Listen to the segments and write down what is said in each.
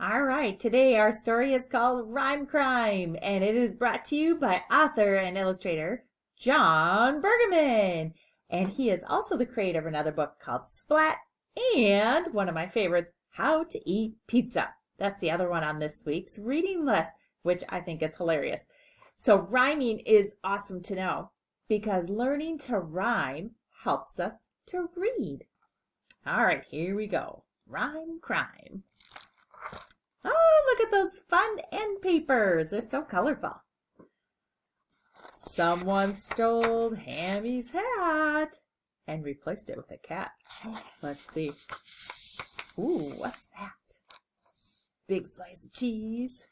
All right, today our story is called Rhyme Crime, and it is brought to you by author and illustrator John Bergman. And he is also the creator of another book called Splat, and one of my favorites, How to Eat Pizza. That's the other one on this week's reading list, which I think is hilarious. So rhyming is awesome to know because learning to rhyme helps us to read. All right, here we go. Rhyme Crime. Oh, look at those fun end papers. They're so colorful. Someone stole Hammy's hat and replaced it with a cat. Let's see. Ooh, what's that? Big slice of cheese.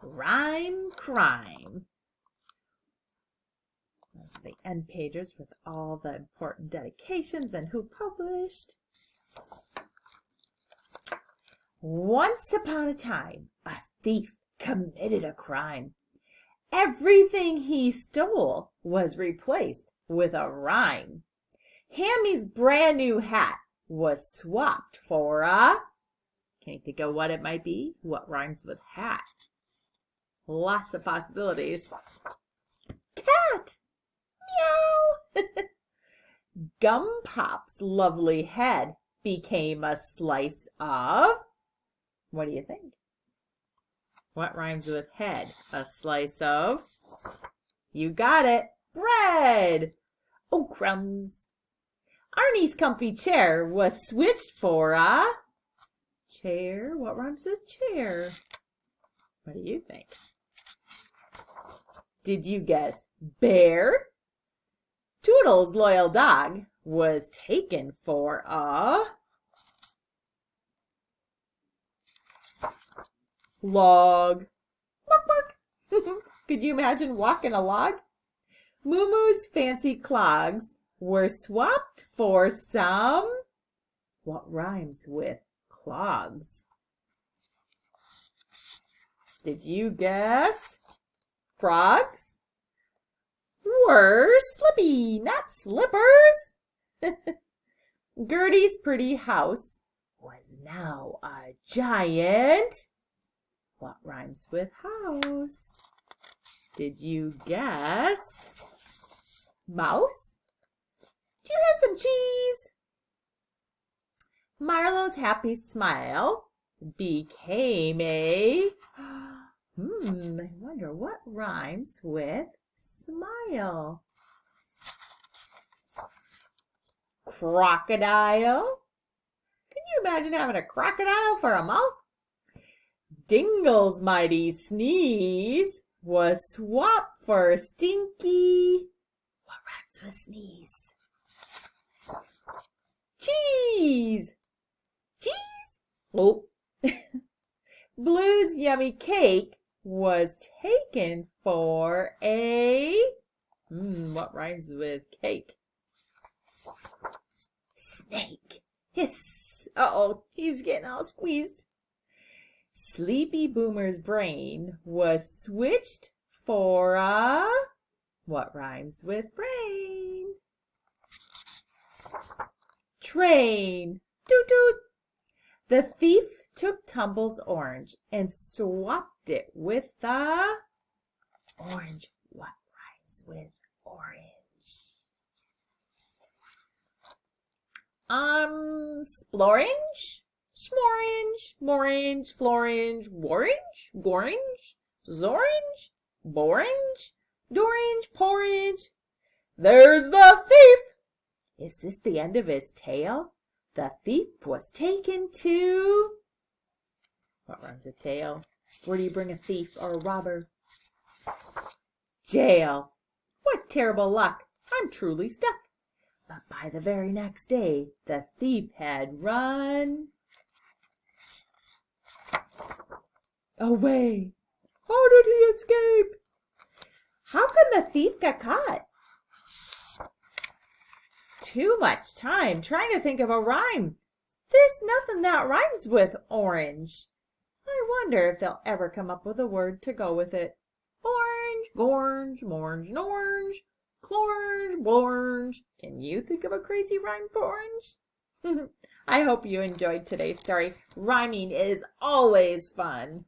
Rhyme Crime. The end pages with all the important dedications and who published. Once upon a time, a thief committed a crime. Everything he stole was replaced with a rhyme. Hammy's brand new hat was swapped for a... Can you think of what it might be? What rhymes with hat? Lots of possibilities. Cat! Meow! Gum Pop's lovely head became a slice of... What do you think? What rhymes with head? A slice of... You got it! Bread! Oh, crumbs! Arnie's comfy chair was switched for a... Chair? What rhymes with chair? What do you think? Did you guess bear? Toodle's loyal dog was taken for a... Log. Bark, bark. Could you imagine walking a log? Moo Moo's fancy clogs were swapped for some... What rhymes with clogs? Did you guess? Frogs? Were slippy, not slippers. Gertie's pretty house was now a giant... What rhymes with house? Did you guess? Mouse? Do you have some cheese? Marlowe's happy smile became a... I wonder what rhymes with smile. Crocodile? Can you imagine having a crocodile for a mouth? Dingle's mighty sneeze was swapped for stinky. What rhymes with sneeze? Cheese! Cheese! Oh. Blue's yummy cake was taken for a... what rhymes with cake? Snake. Hiss. Uh-oh, he's getting all squeezed. Sleepy Boomer's brain was switched for a... What rhymes with brain? Train. Toot toot. The thief took Tumble's orange and swapped it with the... Orange. What rhymes with orange? Splorange? Smorange, morange, florange, warange, gorange, zorange, borange, dorange, porridge. There's the thief! Is this the end of his tale? The thief was taken to... What rhymes with tail? Where do you bring a thief or a robber? Jail. What terrible luck! I'm truly stuck. But by the very next day, the thief had run... Away! How did he escape? How come the thief got caught? Too much time trying to think of a rhyme. There's nothing that rhymes with orange. I wonder if they'll ever come up with a word to go with it. Orange, gorge, morange, orange, clorange, borange. Can you think of a crazy rhyme for orange? I hope you enjoyed today's story. Rhyming is always fun.